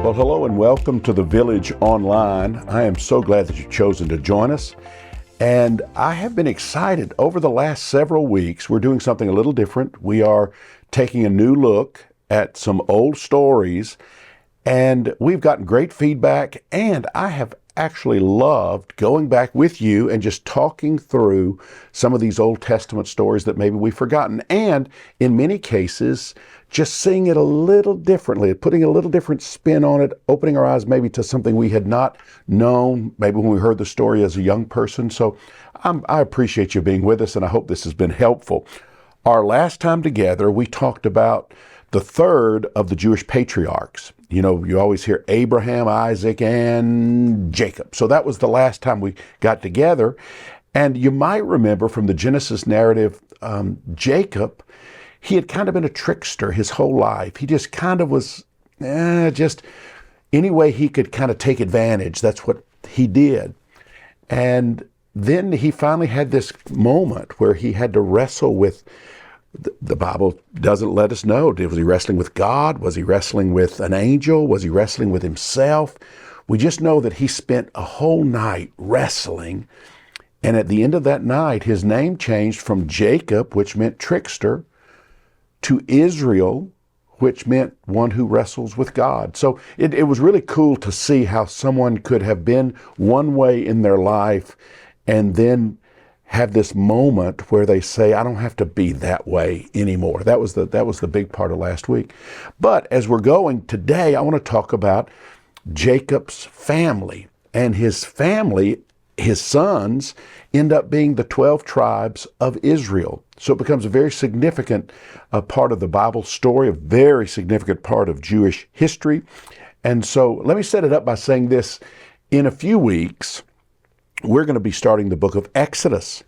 Well, hello and welcome to the Village Online. I am so glad that you've chosen to join us. And I have been excited over the last several weeks. We're doing something a little different. We are taking a new look at some old stories, and we've gotten great feedback, and I have actually loved going back with you and just talking through some of these Old Testament stories that maybe we've forgotten, and in many cases, just seeing it a little differently, putting a little different spin on it, opening our eyes maybe to something we had not known, maybe when we heard the story as a young person. So I appreciate you being with us, and I hope this has been helpful. Our last time together, we talked about the third of the Jewish patriarchs. You know, you always hear Abraham, Isaac, and Jacob. So that was the last time we got together. And you might remember from the Genesis narrative, Jacob, he had kind of been a trickster his whole life. He just kind of was, just any way he could kind of take advantage. That's what he did. And then he finally had this moment where he had to wrestle with, the Bible doesn't let us know. Was he wrestling with God? Was he wrestling with an angel? Was he wrestling with himself? We just know that he spent a whole night wrestling. And at the end of that night, his name changed from Jacob, which meant trickster, to Israel, which meant one who wrestles with God. So it was really cool to see how someone could have been one way in their life and then have this moment where they say, I don't have to be that way anymore. That was the big part of last week. But as we're going today, I want to talk about Jacob's family. And his family, his sons, end up being the 12 tribes of Israel. So it becomes a very significant part of the Bible story, a very significant part of Jewish history. And so let me set it up by saying this. In a few weeks, we're going to be starting the book of Exodus.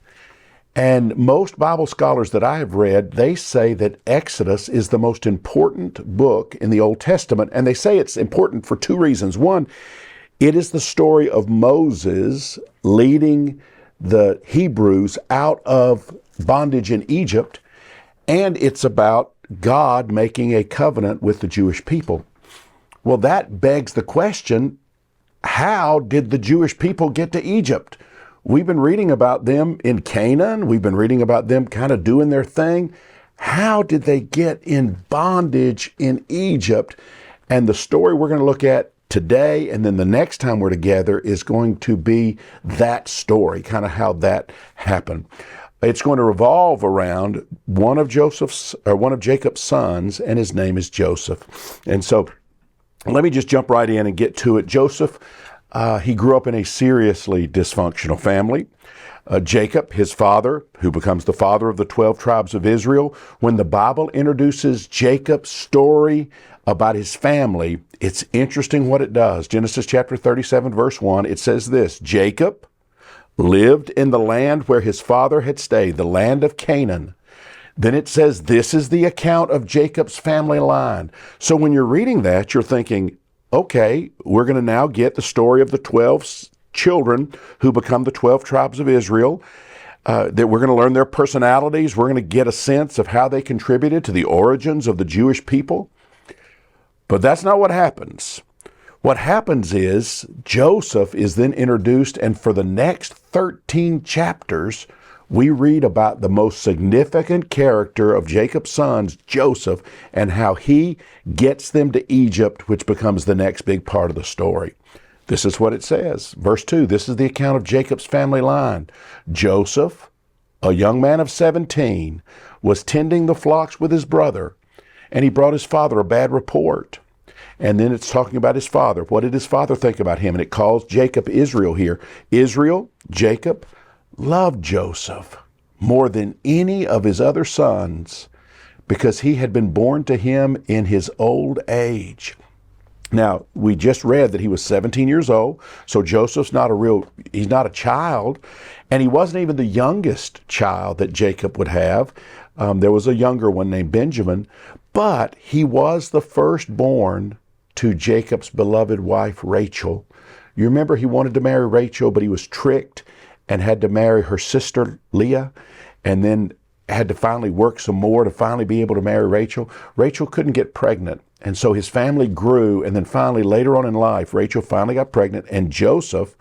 And most Bible scholars that I have read, they say that Exodus is the most important book in the Old Testament. And they say it's important for two reasons. One, it is the story of Moses leading the Hebrews out of bondage in Egypt, and it's about God making a covenant with the Jewish people. Well, that begs the question, how did the Jewish people get to Egypt? We've been reading about them in Canaan. We've been reading about them kind of doing their thing. How did they get in bondage in Egypt? And the story we're going to look at today, and then the next time we're together, is going to be that story, kind of how that happened. It's going to revolve around one of Jacob's sons, and his name is Joseph. And so let me just jump right in and get to it. Joseph, he grew up in a seriously dysfunctional family. Jacob, his father, who becomes the father of the 12 tribes of Israel, when the Bible introduces Jacob's story about his family, it's interesting what it does. Genesis chapter 37, verse 1, it says this: Jacob lived in the land where his father had stayed, the land of Canaan. Then it says this is the account of Jacob's family line. So when you're reading that, you're thinking, okay, we're going to now get the story of the 12 children who become the 12 tribes of Israel, that we're going to learn their personalities. We're going to get a sense of how they contributed to the origins of the Jewish people. But that's not what happens. What happens is Joseph is then introduced, and for the next 13 chapters, we read about the most significant character of Jacob's sons, Joseph, and how he gets them to Egypt, which becomes the next big part of the story. This is what it says. Verse 2, this is the account of Jacob's family line. Joseph, a young man of 17, was tending the flocks with his brother, and he brought his father a bad report. And then it's talking about his father. What did his father think about him? And it calls Jacob Israel here. Israel, Jacob, loved Joseph more than any of his other sons because he had been born to him in his old age. Now, we just read that he was 17 years old, so Joseph's he's not a child, and he wasn't even the youngest child that Jacob would have. There was a younger one named Benjamin, but he was the firstborn to Jacob's beloved wife, Rachel. You remember he wanted to marry Rachel, but he was tricked and had to marry her sister, Leah, and then had to finally work some more to finally be able to marry Rachel. Rachel couldn't get pregnant, And so his family grew, and then finally, later on in life, Rachel finally got pregnant, and Joseph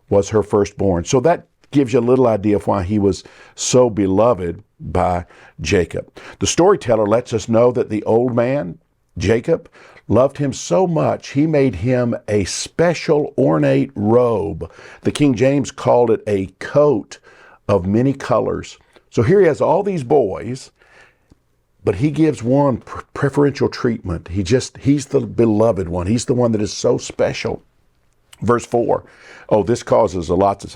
was her firstborn. So that gives you a little idea of why he was so beloved by Jacob. The storyteller lets us know that the old man, Jacob, loved him so much, he made him a special ornate robe. The King James called it a coat of many colors. So here he has all these boys, but he gives one preferential treatment. He's the beloved one. He's the one that is so special. Verse 4. Oh, this causes a lot of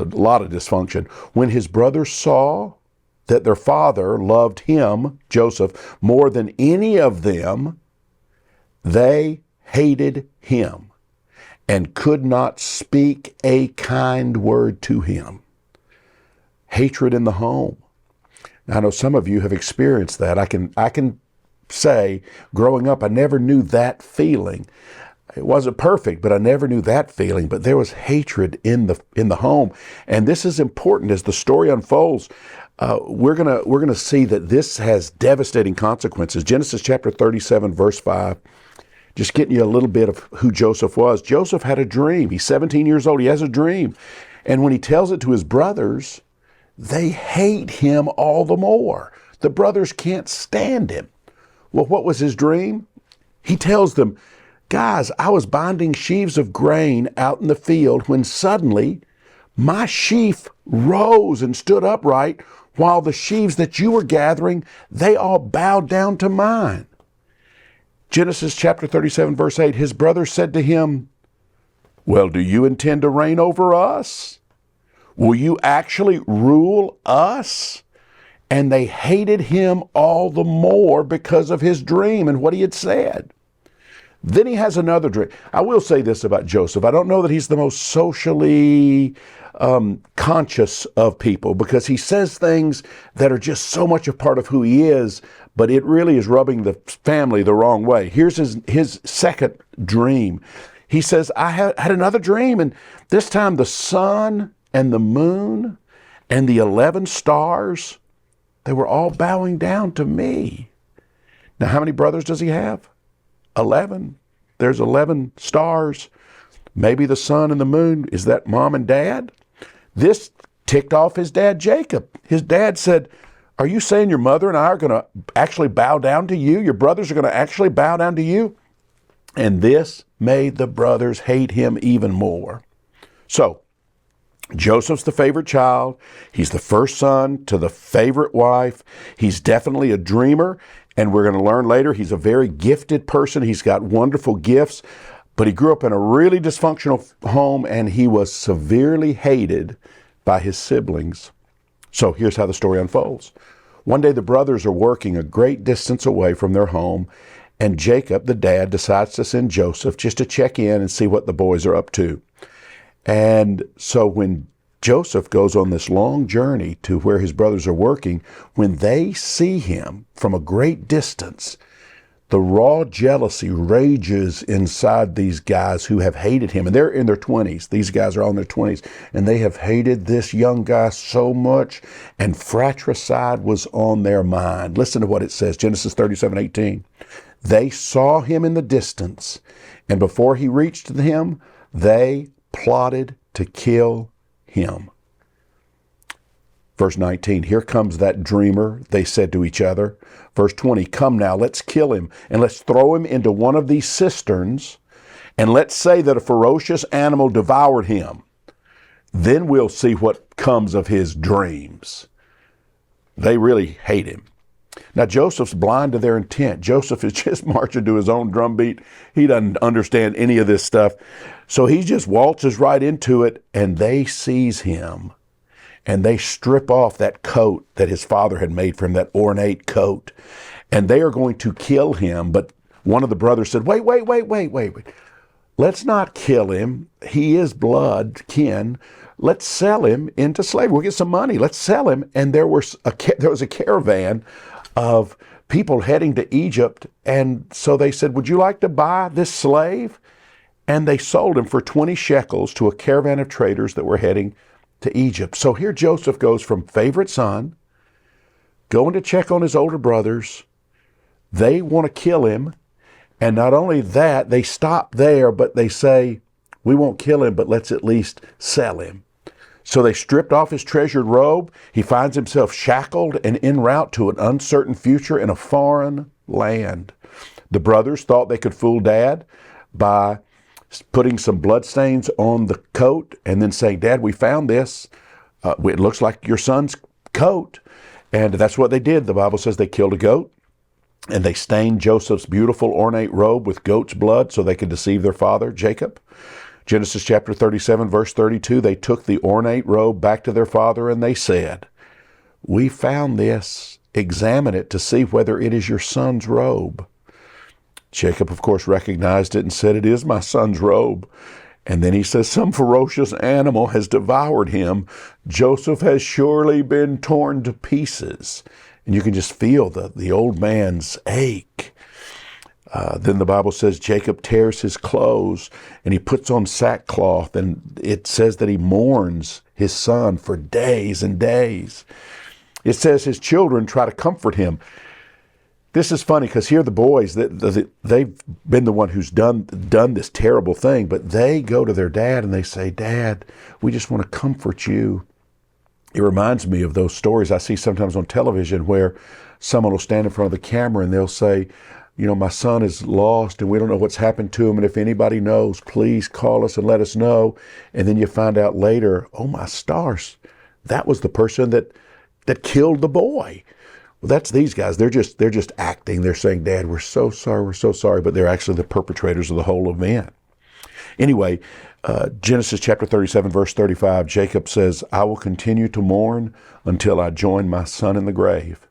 dysfunction. When his brothers saw that their father loved him, Joseph, more than any of them, they hated him and could not speak a kind word to him. Hatred in the home. I know some of you have experienced that. I can say, growing up, I never knew that feeling. It wasn't perfect, but I never knew that feeling. But there was hatred in the home, and this is important as the story unfolds. We're gonna see that this has devastating consequences. Genesis chapter 37, verse 5. Just getting you a little bit of who Joseph was. Joseph had a dream. He's 17 years old. He has a dream, and when he tells it to his brothers, they hate him all the more. The brothers can't stand him. Well, what was his dream? He tells them, guys, I was binding sheaves of grain out in the field when suddenly my sheaf rose and stood upright while the sheaves that you were gathering, they all bowed down to mine. Genesis chapter 37, verse 8, his brothers said to him, well, do you intend to reign over us? Will you actually rule us? And they hated him all the more because of his dream and what he had said. Then he has another dream. I will say this about Joseph. I don't know that he's the most socially conscious of people, because he says things that are just so much a part of who he is, but it really is rubbing the family the wrong way. Here's his second dream. He says, I had another dream, and this time the sun and the moon and the 11 stars, they were all bowing down to me. Now, how many brothers does he have? 11. There's 11 stars. Maybe the sun and the moon. Is that mom and dad? This ticked off his dad, Jacob. His dad said, are you saying your mother and I are going to actually bow down to you? Your brothers are going to actually bow down to you? And this made the brothers hate him even more. So, Joseph's the favorite child. He's the first son to the favorite wife. He's definitely a dreamer, and we're going to learn later he's a very gifted person. He's got wonderful gifts, but he grew up in a really dysfunctional home, and he was severely hated by his siblings. So here's how the story unfolds. One day the brothers are working a great distance away from their home, and Jacob, the dad, decides to send Joseph just to check in and see what the boys are up to. And so when Joseph goes on this long journey to where his brothers are working, when they see him from a great distance, the raw jealousy rages inside these guys who have hated him. And they're in their 20s. These guys are all in their 20s. And they have hated this young guy so much, and fratricide was on their mind. Listen to what it says, Genesis 37:18. They saw him in the distance, and before he reached them, they plotted to kill him. Verse 19, here comes that dreamer, they said to each other. Verse 20, come now, let's kill him, and let's throw him into one of these cisterns, and let's say that a ferocious animal devoured him. Then we'll see what comes of his dreams. They really hate him. Now, Joseph's blind to their intent. Joseph is just marching to his own drumbeat. He doesn't understand any of this stuff. So he just waltzes right into it, and they seize him, and they strip off that coat that his father had made for him, that ornate coat, and they are going to kill him. But one of the brothers said, wait. Let's not kill him. He is blood kin. Let's sell him into slavery. We'll get some money. Let's sell him. And there was a caravan of people heading to Egypt. And so they said, would you like to buy this slave? And they sold him for 20 shekels to a caravan of traders that were heading to Egypt. So here Joseph goes from favorite son, going to check on his older brothers. They want to kill him. And not only that, they stop there, but they say, we won't kill him, but let's at least sell him. So they stripped off his treasured robe. He finds himself shackled and en route to an uncertain future in a foreign land. The brothers thought they could fool Dad by putting some bloodstains on the coat and then saying, Dad, we found this. It looks like your son's coat. And that's what they did. The Bible says they killed a goat and they stained Joseph's beautiful ornate robe with goat's blood so they could deceive their father, Jacob. Genesis chapter 37, verse 32, they took the ornate robe back to their father and they said, we found this. Examine it to see whether it is your son's robe. Jacob, of course, recognized it and said, it is my son's robe. And then he says, some ferocious animal has devoured him. Joseph has surely been torn to pieces. And you can just feel the old man's ache. Then the Bible says Jacob tears his clothes and he puts on sackcloth, and it says that he mourns his son for days and days. It says his children try to comfort him. This is funny because here the boys, they've been the one who's done this terrible thing, but they go to their dad and they say, Dad, we just want to comfort you. It reminds me of those stories I see sometimes on television where someone will stand in front of the camera and they'll say, my son is lost and we don't know what's happened to him. And if anybody knows, please call us and let us know. And then you find out later, oh my stars, that was the person that killed the boy. Well, that's these guys. They're just acting. They're saying, Dad, we're so sorry. But they're actually the perpetrators of the whole event. Anyway, Genesis chapter 37, verse 35, Jacob says, I will continue to mourn until I join my son in the grave.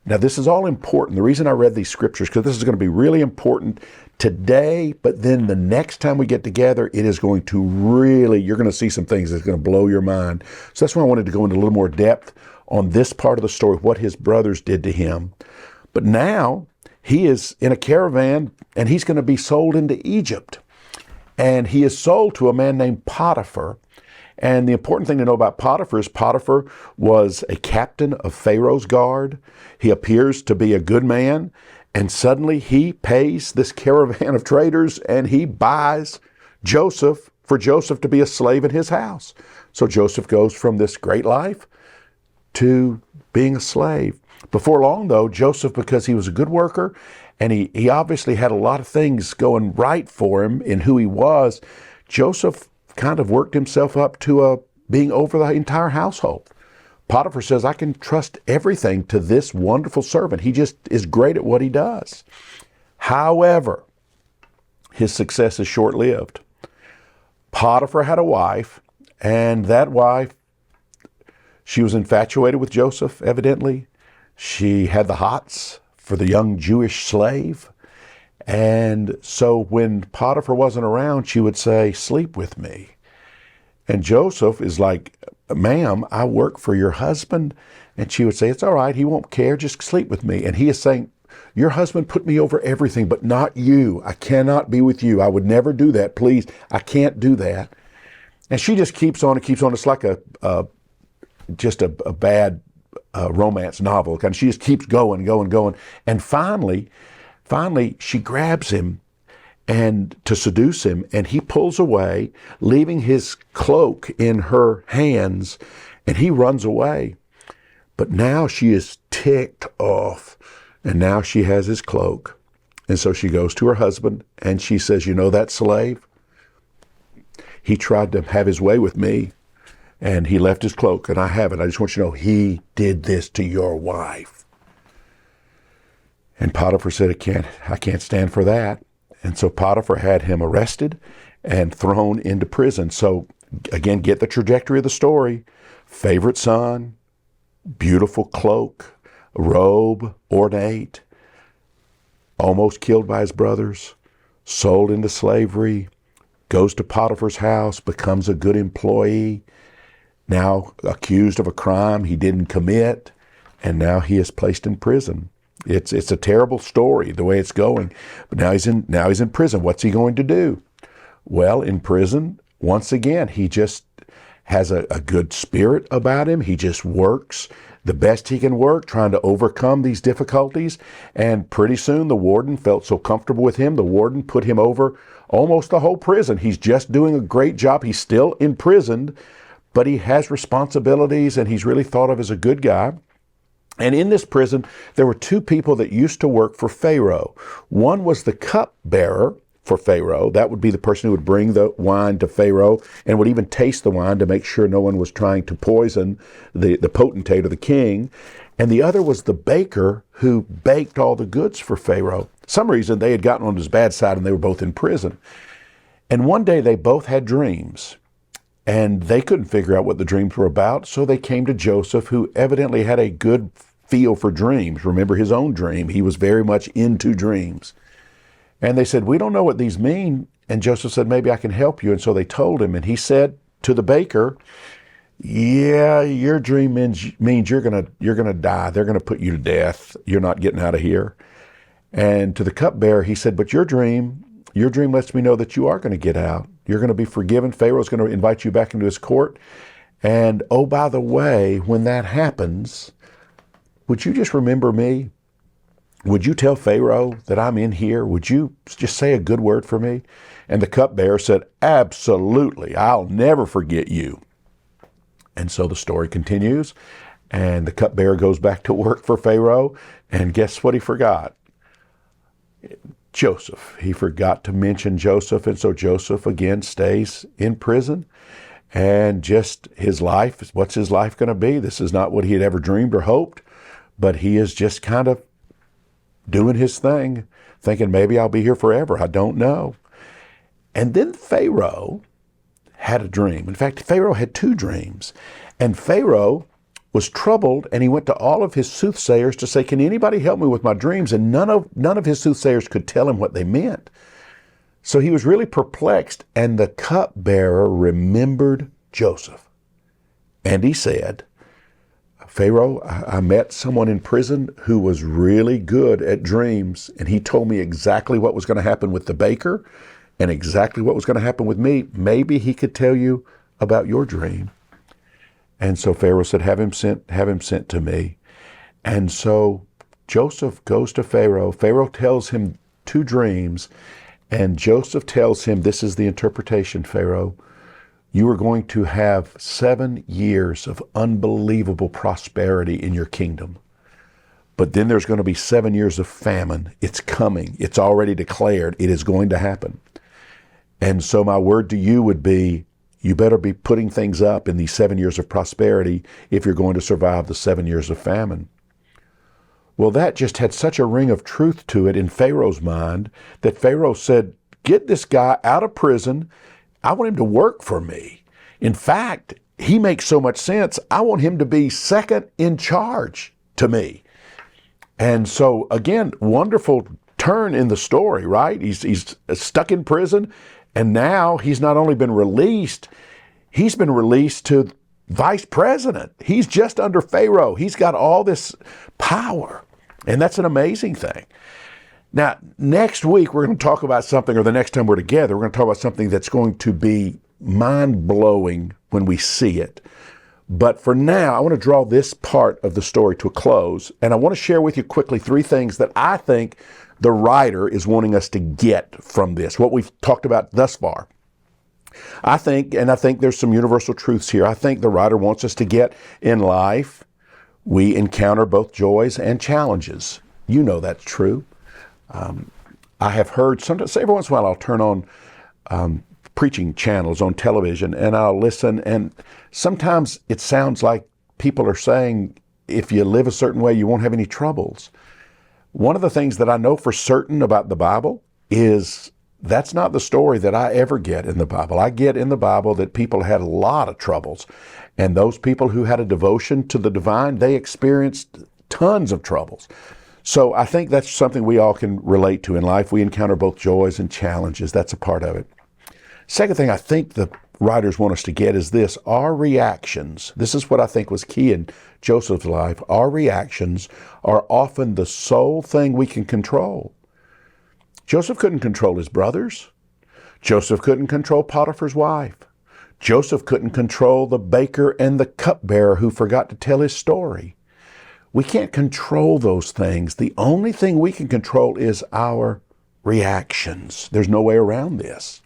Now, this is all important. The reason I read these scriptures, because this is going to be really important today, but then the next time we get together, it is going to you're going to see some things that's going to blow your mind. So that's why I wanted to go into a little more depth on this part of the story, what his brothers did to him. But now he is in a caravan and he's going to be sold into Egypt. And he is sold to a man named Potiphar. And the important thing to know about Potiphar is Potiphar was a captain of Pharaoh's guard. He appears to be a good man. And suddenly he pays this caravan of traders and he buys Joseph for Joseph to be a slave in his house. So Joseph goes from this great life to being a slave. Before long, though, Joseph, because he was a good worker and he obviously had a lot of things going right for him in who he was, Joseph kind of worked himself up to being over the entire household. Potiphar says, I can trust everything to this wonderful servant. He just is great at what he does. However, his success is short-lived. Potiphar had a wife, and that wife, she was infatuated with Joseph, evidently. She had the hots for the young Jewish slave. And so when Potiphar wasn't around, she would say, sleep with me. And Joseph is like, ma'am, I work for your husband. And she would say, it's all right, he won't care, just sleep with me. And he is saying, your husband put me over everything, but not you. I cannot be with you. I would never do that, please. I can't do that. And she just keeps on and keeps on. It's like a bad romance novel. And she just keeps going. And finally, she grabs him and to seduce him, and he pulls away, leaving his cloak in her hands, and he runs away. But now she is ticked off, and now she has his cloak. And so she goes to her husband, and she says, you know that slave? He tried to have his way with me, and he left his cloak, and I have it. I just want you to know he did this to your wife. And Potiphar said, I can't stand for that. And so Potiphar had him arrested and thrown into prison. So again, get the trajectory of the story. Favorite son, beautiful cloak, robe, ornate, almost killed by his brothers, sold into slavery, goes to Potiphar's house, becomes a good employee, now accused of a crime he didn't commit, and now he is placed in prison. It's a terrible story, the way it's going. But now he's in prison. What's he going to do? Well, in prison, once again, he just has a good spirit about him. He just works the best he can work, trying to overcome these difficulties. And pretty soon the warden felt so comfortable with him, the warden put him over almost the whole prison. He's just doing a great job. He's still imprisoned, but he has responsibilities, and he's really thought of as a good guy. And in this prison, there were two people that used to work for Pharaoh. One was the cupbearer for Pharaoh. That would be the person who would bring the wine to Pharaoh and would even taste the wine to make sure no one was trying to poison the potentate or the king. And the other was the baker who baked all the goods for Pharaoh. For some reason, they had gotten on his bad side and they were both in prison. And one day they both had dreams. And they couldn't figure out what the dreams were about, so they came to Joseph, who evidently had a good feel for dreams. Remember his own dream. He was very much into dreams. And they said, "We don't know what these mean." And Joseph said, "Maybe I can help you." And so they told him, and he said to the baker, "Yeah, your dream means you're gonna die. They're gonna put you to death. You're not getting out of here." And to the cupbearer, he said, "But your dream lets me know that you are going to get out. You're going to be forgiven. Pharaoh's going to invite you back into his court. And oh, by the way, when that happens, would you just remember me? Would you tell Pharaoh that I'm in here? Would you just say a good word for me?" And the cupbearer said, "Absolutely. I'll never forget you." And so the story continues, and the cupbearer goes back to work for Pharaoh, and guess what he forgot? Joseph. He forgot to mention Joseph, and so Joseph again stays in prison. And just his life, what's his life going to be? This is not what he had ever dreamed or hoped, but he is just kind of doing his thing, thinking maybe I'll be here forever. I don't know. And then Pharaoh had a dream. In fact, Pharaoh had two dreams. And Pharaoh was troubled, and he went to all of his soothsayers to say, "Can anybody help me with my dreams?" And none of his soothsayers could tell him what they meant. So he was really perplexed, and the cupbearer remembered Joseph. And he said, "Pharaoh, I met someone in prison who was really good at dreams, and he told me exactly what was going to happen with the baker and exactly what was going to happen with me. Maybe he could tell you about your dream." And so Pharaoh said, have him sent to me. And so Joseph goes to Pharaoh. Pharaoh tells him two dreams, and Joseph tells him, "This is the interpretation, Pharaoh. You are going to have 7 years of unbelievable prosperity in your kingdom. But then there's going to be 7 years of famine. It's coming. It's already declared. It is going to happen. And so my word to you would be, you better be putting things up in these 7 years of prosperity if you're going to survive the 7 years of famine." Well, that just had such a ring of truth to it in Pharaoh's mind that Pharaoh said, "Get this guy out of prison. I want him to work for me. In fact, he makes so much sense. I want him to be second in charge to me." And so, again, wonderful turn in the story, right? He's stuck in prison, and now he's not only been released, he's been released to vice president. He's just under Pharaoh. He's got all this power, and that's an amazing thing. Now, next week, we're going to talk about something, or the next time we're together, we're going to talk about something that's going to be mind-blowing when we see it. But for now, I want to draw this part of the story to a close, and I want to share with you quickly 3 things that I think the writer is wanting us to get from this, what we've talked about thus far. I think there's some universal truths here. I think the writer wants us to get in life, we encounter both joys and challenges. You know that's true. I have heard, sometimes, every once in a while I'll turn on preaching channels on television and I'll listen, and sometimes it sounds like people are saying, if you live a certain way, you won't have any troubles. One of the things that I know for certain about the Bible is that's not the story that I ever get in the Bible. I get in the Bible that people had a lot of troubles, and those people who had a devotion to the divine, they experienced tons of troubles. So I think that's something we all can relate to in life. We encounter both joys and challenges. That's a part of it. Second thing I think the writers want us to get is this: our reactions. This is what I think was key in Joseph's life. Our reactions are often the sole thing we can control. Joseph couldn't control his brothers. Joseph couldn't control Potiphar's wife. Joseph couldn't control the baker and the cupbearer who forgot to tell his story. We can't control those things. The only thing we can control is our reactions. There's no way around this.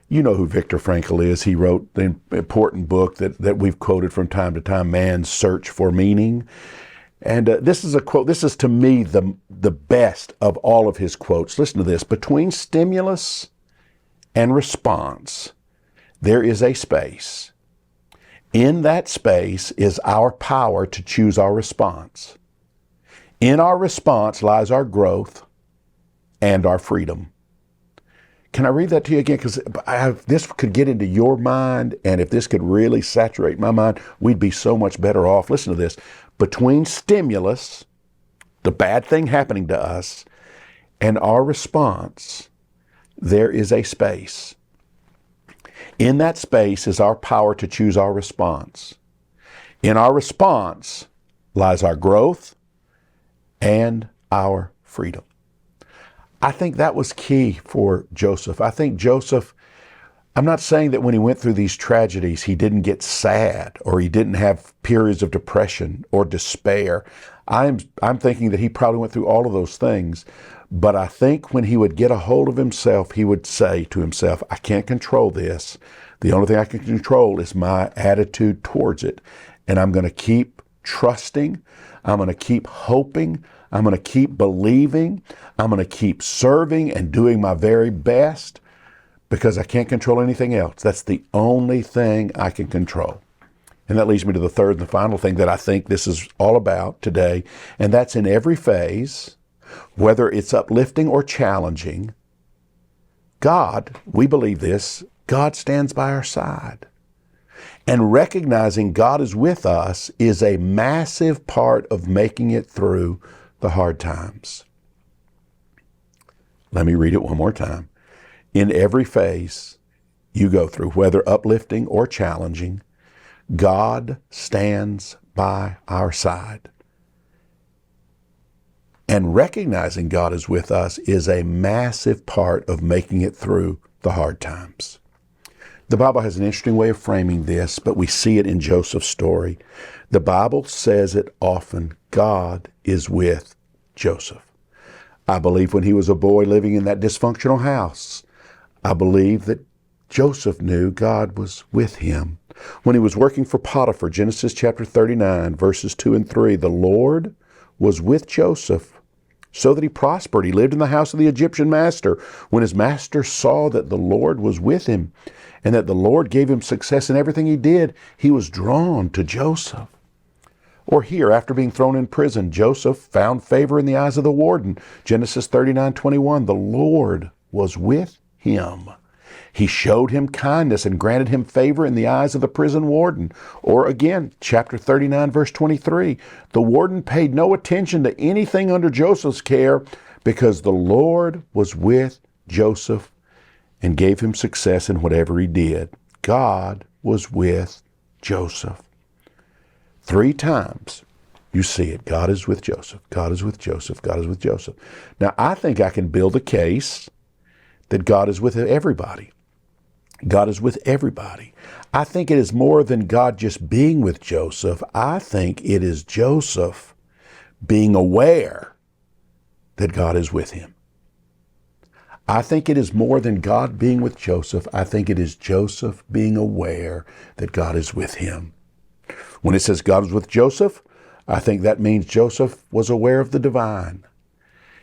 You know who Viktor Frankl is. He wrote the important book that we've quoted from time to time, Man's Search for Meaning. And this is a quote. This is, to me, the best of all of his quotes. Listen to this. Between stimulus and response, there is a space. In that space is our power to choose our response. In our response lies our growth and our freedom. Can I read that to you again? Because this could get into your mind, and if this could really saturate my mind, we'd be so much better off. Listen to this. Between stimulus, the bad thing happening to us, and our response, there is a space. In that space is our power to choose our response. In our response lies our growth and our freedom. I think that was key for Joseph. I think Joseph, I'm not saying that when he went through these tragedies, he didn't get sad or he didn't have periods of depression or despair. I'm thinking that he probably went through all of those things. But I think when he would get a hold of himself, he would say to himself, I can't control this. The only thing I can control is my attitude towards it. And I'm going to keep trusting. I'm going to keep hoping. I'm going to keep believing. I'm going to keep serving and doing my very best because I can't control anything else. That's the only thing I can control. And that leads me to the third and the final thing that I think this is all about today. And that's in every phase, whether it's uplifting or challenging, God, we believe this, God stands by our side. And recognizing God is with us is a massive part of making it through the hard times. Let me read it one more time. In every phase you go through, whether uplifting or challenging, God stands by our side. And recognizing God is with us is a massive part of making it through the hard times. The Bible has an interesting way of framing this, but we see it in Joseph's story. The Bible says it often, God is with Joseph. I believe when he was a boy living in that dysfunctional house, I believe that Joseph knew God was with him. When he was working for Potiphar, Genesis chapter 39, verses 2 and 3, the Lord was with Joseph so that he prospered. He lived in the house of the Egyptian master. When his master saw that the Lord was with him and that the Lord gave him success in everything he did, he was drawn to Joseph. Or here, after being thrown in prison, Joseph found favor in the eyes of the warden. Genesis 39:21, the Lord was with him. He showed him kindness and granted him favor in the eyes of the prison warden. Or again, chapter 39, verse 23, the warden paid no attention to anything under Joseph's care because the Lord was with Joseph and gave him success in whatever he did. God was with Joseph. 3 times you see it. God is with Joseph. God is with Joseph. God is with Joseph. Now, I think I can build a case that God is with everybody. God is with everybody. I think it is more than God just being with Joseph. I think it is Joseph being aware that God is with him. I think it is more than God being with Joseph. I think it is Joseph being aware that God is with him. When it says God was with Joseph, I think that means Joseph was aware of the divine.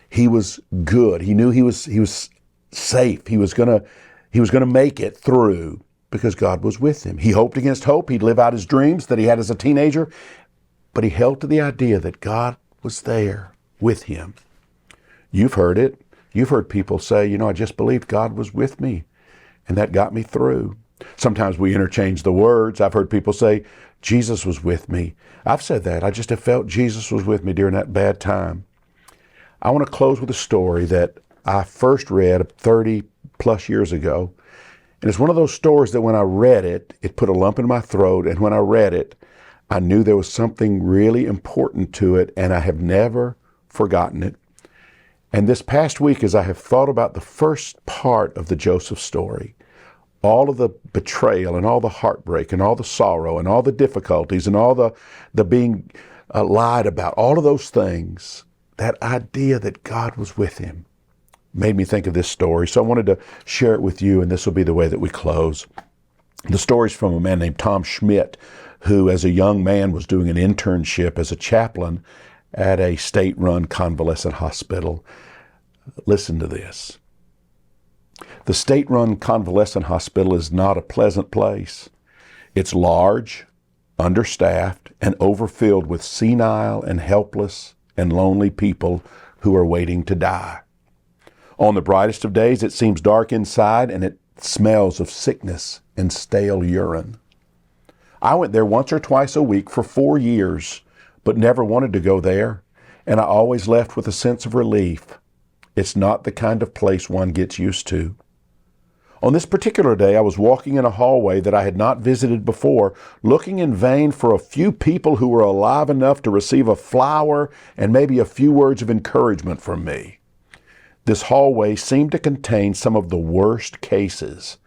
He was good. He knew he was safe. He was going to make it through because God was with him. He hoped against hope. He'd live out his dreams that he had as a teenager, but he held to the idea that God was there with him. You've heard it. You've heard people say, I just believed God was with me, and that got me through. Sometimes we interchange the words. I've heard people say, Jesus was with me. I've said that. I just have felt Jesus was with me during that bad time. I want to close with a story that I first read 30 plus years ago. And it's one of those stories that when I read it, it put a lump in my throat. And when I read it, I knew there was something really important to it, and I have never forgotten it. And this past week, as I have thought about the first part of the Joseph story, all of the betrayal and all the heartbreak and all the sorrow and all the difficulties and all the being lied about, all of those things, that idea that God was with him made me think of this story. So I wanted to share it with you, and this will be the way that we close. The story's from a man named Tom Schmidt, who as a young man was doing an internship as a chaplain at a state-run convalescent hospital. Listen to this. The state-run convalescent hospital is not a pleasant place. It's large, understaffed, and overfilled with senile and helpless and lonely people who are waiting to die. On the brightest of days, it seems dark inside, and it smells of sickness and stale urine. I went there once or twice a week for 4 years, but never wanted to go there, and I always left with a sense of relief. It's not the kind of place one gets used to. On this particular day, I was walking in a hallway that I had not visited before, looking in vain for a few people who were alive enough to receive a flower and maybe a few words of encouragement from me. This hallway seemed to contain some of the worst cases,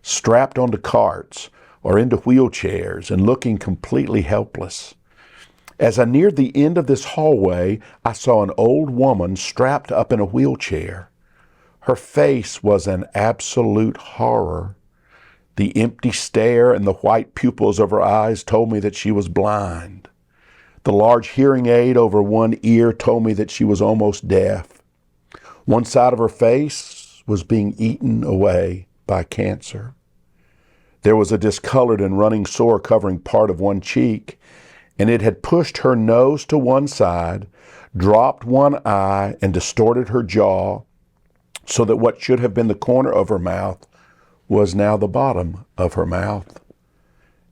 strapped onto carts or into wheelchairs and looking completely helpless. As I neared the end of this hallway, I saw an old woman strapped up in a wheelchair. Her face was an absolute horror. The empty stare and the white pupils of her eyes told me that she was blind. The large hearing aid over one ear told me that she was almost deaf. One side of her face was being eaten away by cancer. There was a discolored and running sore covering part of one cheek, and it had pushed her nose to one side, dropped one eye, and distorted her jaw, so that what should have been the corner of her mouth was now the bottom of her mouth.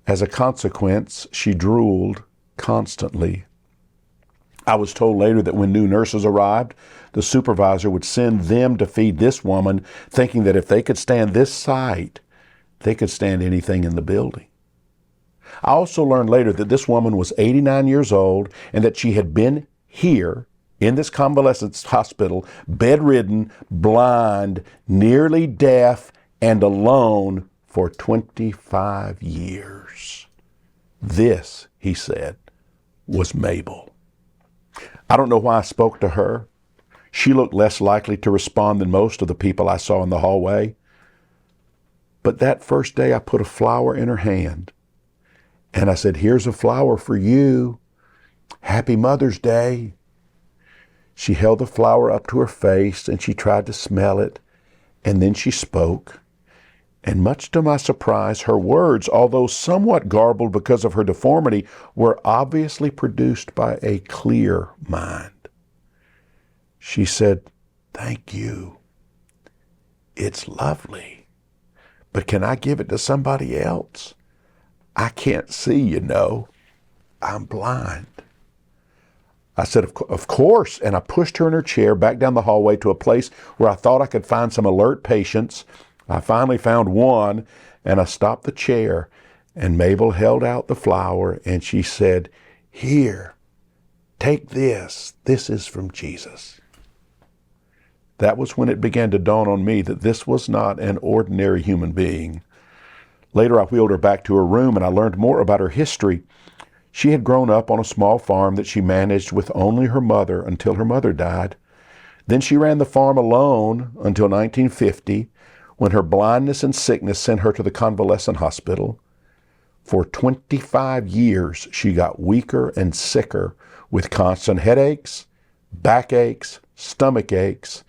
As a consequence, she drooled constantly. I was told later that when new nurses arrived, the supervisor would send them to feed this woman, thinking that if they could stand this sight, they could stand anything in the building. I also learned later that this woman was 89 years old and that she had been here in this convalescent hospital, bedridden, blind, nearly deaf, and alone for 25 years. This, he said, was Mabel. I don't know why I spoke to her. She looked less likely to respond than most of the people I saw in the hallway. But that first day I put a flower in her hand, and I said, "Here's a flower for you. Happy Mother's Day." She held the flower up to her face, and she tried to smell it, and then she spoke. And much to my surprise, her words, although somewhat garbled because of her deformity, were obviously produced by a clear mind. She said, "Thank you. It's lovely. But can I give it to somebody else? I can't see, you know. I'm blind." I said, of course, and I pushed her in her chair back down the hallway to a place where I thought I could find some alert patients. I finally found one, and I stopped the chair, and Mabel held out the flower, and she said, "Here, take this. This is from Jesus." That was when it began to dawn on me that this was not an ordinary human being. Later, I wheeled her back to her room, and I learned more about her history. She had grown up on a small farm that she managed with only her mother until her mother died. Then she ran the farm alone until 1950, when her blindness and sickness sent her to the convalescent hospital. For 25 years, she got weaker and sicker with constant headaches, backaches, stomach aches,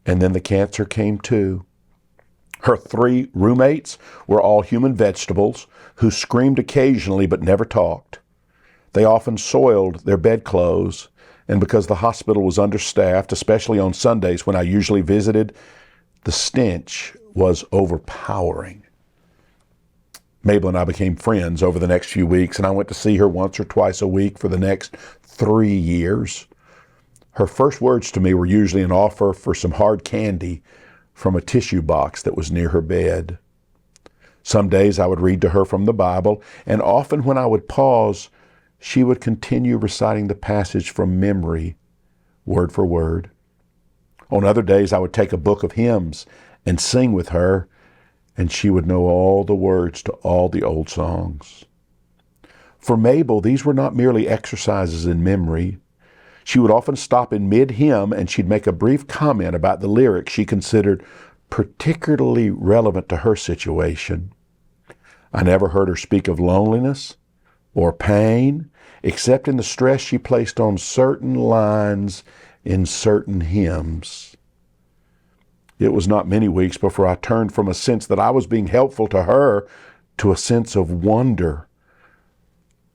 and then the cancer came too. Her 3 roommates were all human vegetables who screamed occasionally but never talked. They often soiled their bedclothes, and because the hospital was understaffed, especially on Sundays when I usually visited, the stench was overpowering. Mabel and I became friends over the next few weeks, and I went to see her once or twice a week for the next 3 years. Her first words to me were usually an offer for some hard candy from a tissue box that was near her bed. Some days I would read to her from the Bible, and often when I would pause, she would continue reciting the passage from memory, word for word. On other days, I would take a book of hymns and sing with her, and she would know all the words to all the old songs. For Mabel, these were not merely exercises in memory. She would often stop in mid-hymn and she'd make a brief comment about the lyrics she considered particularly relevant to her situation. I never heard her speak of loneliness or pain, except in the stress she placed on certain lines in certain hymns. It was not many weeks before I turned from a sense that I was being helpful to her to a sense of wonder.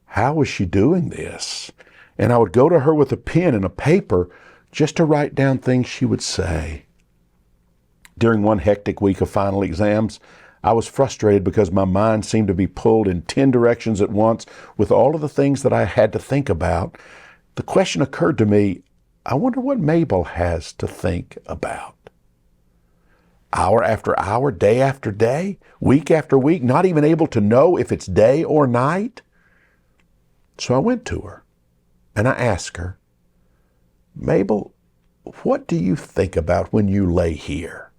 How was she doing this? And I would go to her with a pen and a paper just to write down things she would say. During one hectic week of final exams, I was frustrated because my mind seemed to be pulled in 10 directions at once with all of the things that I had to think about. The question occurred to me, I wonder what Mabel has to think about. Hour after hour, day after day, week after week, not even able to know if it's day or night. So I went to her and I asked her, Mabel, what do you think about when you lay here?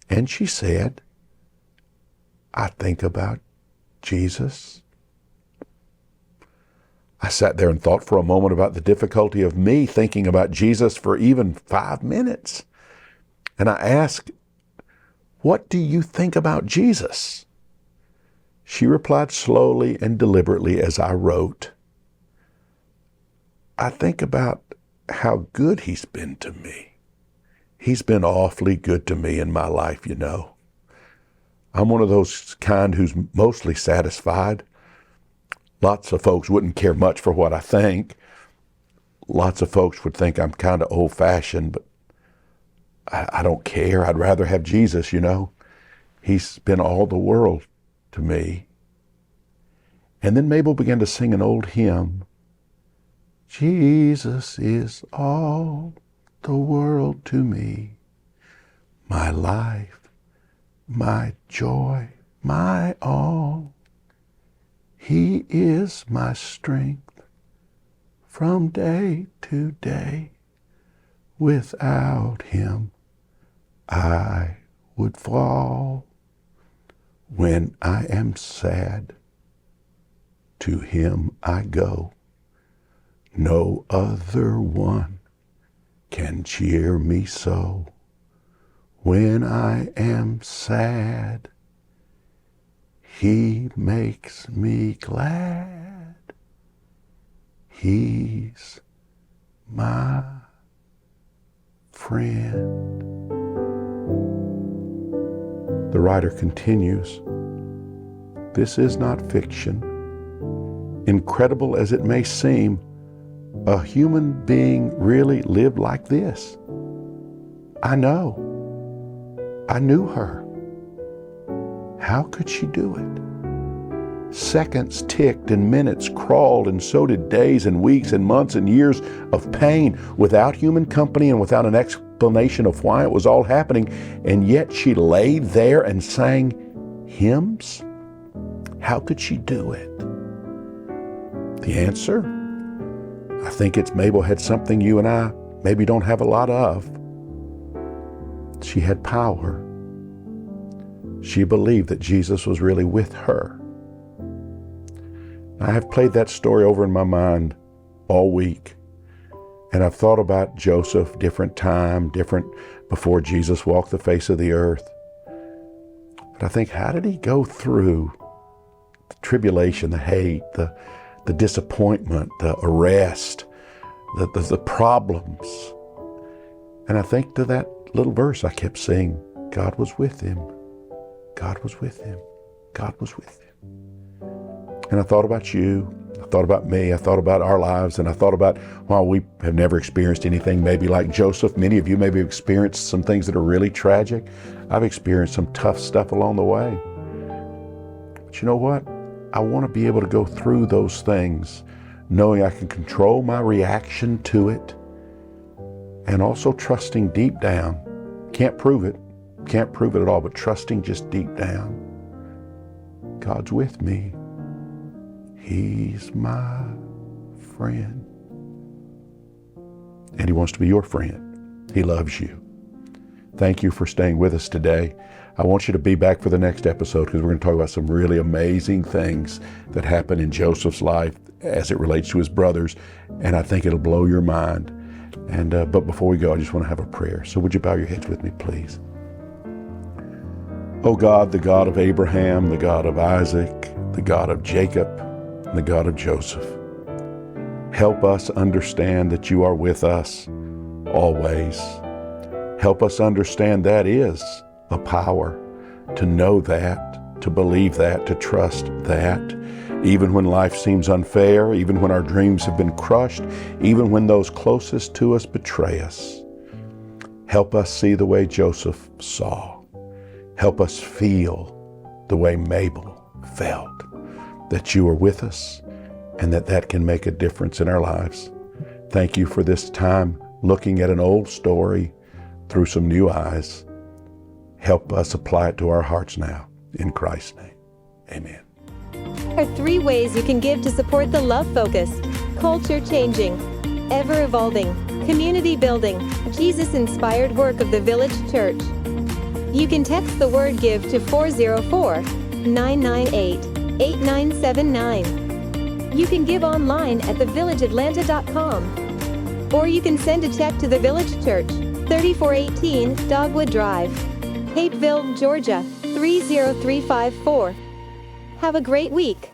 And she said, I think about Jesus. I sat there and thought for a moment about the difficulty of me thinking about Jesus for even 5 minutes. And I asked, what do you think about Jesus? She replied slowly and deliberately as I wrote, I think about how good he's been to me. He's been awfully good to me in my life, you know. I'm one of those kind who's mostly satisfied. Lots of folks wouldn't care much for what I think. Lots of folks would think I'm kind of old-fashioned, but I don't care. I'd rather have Jesus, you know. He's been all the world to me. And then Mabel began to sing an old hymn. Jesus is all the world to me, my life, my joy, my all. He is my strength from day to day. Without him, I would fall. When I am sad, to him I go. No other one can cheer me so. When I am sad, he makes me glad. He's my friend. The writer continues, this is not fiction. Incredible as it may seem, a human being really lived like this. I know. I knew her. How could she do it? Seconds ticked and minutes crawled, and so did days and weeks and months and years of pain without human company and without an explanation of why it was all happening. And yet she lay there and sang hymns? How could she do it? The answer? I think it's Mabel had something you and I maybe don't have a lot of. She had power. She believed that Jesus was really with her. I have played that story over in my mind all week. And I've thought about Joseph, different time, different before Jesus walked the face of the earth. But I think, how did he go through the tribulation, the hate, the disappointment, the arrest, the problems? And I think to that little verse I kept saying, God was with him. God was with him. God was with him. And I thought about you. I thought about me. I thought about our lives. And I thought about, while we have never experienced anything maybe like Joseph, many of you maybe have experienced some things that are really tragic. I've experienced some tough stuff along the way. But you know what? I want to be able to go through those things knowing I can control my reaction to it, and also trusting deep down. Can't prove it at all, but trusting just deep down. God's with me. He's my friend. And he wants to be your friend. He loves you. Thank you for staying with us today. I want you to be back for the next episode because we're going to talk about some really amazing things that happen in Joseph's life as it relates to his brothers, and I think it'll blow your mind. And but before we go, I just want to have a prayer. So would you bow your heads with me, please? Oh God, the God of Abraham, the God of Isaac, the God of Jacob, and the God of Joseph, help us understand that you are with us always. Help us understand that is a power, to know that, to believe that, to trust that, even when life seems unfair, even when our dreams have been crushed, even when those closest to us betray us. Help us see the way Joseph saw. Help us feel the way Mabel felt, that you are with us and that can make a difference in our lives. Thank you for this time looking at an old story through some new eyes. Help us apply it to our hearts now. In Christ's name, amen. There are 3 ways you can give to support the love-focused, culture-changing, ever-evolving, community-building, Jesus-inspired work of the Village Church. You can text the word GIVE to 404-998-8979. You can give online at thevillageatlanta.com. Or you can send a check to the Village Church, 3418 Dogwood Drive, Hapeville, Georgia, 30354. Have a great week.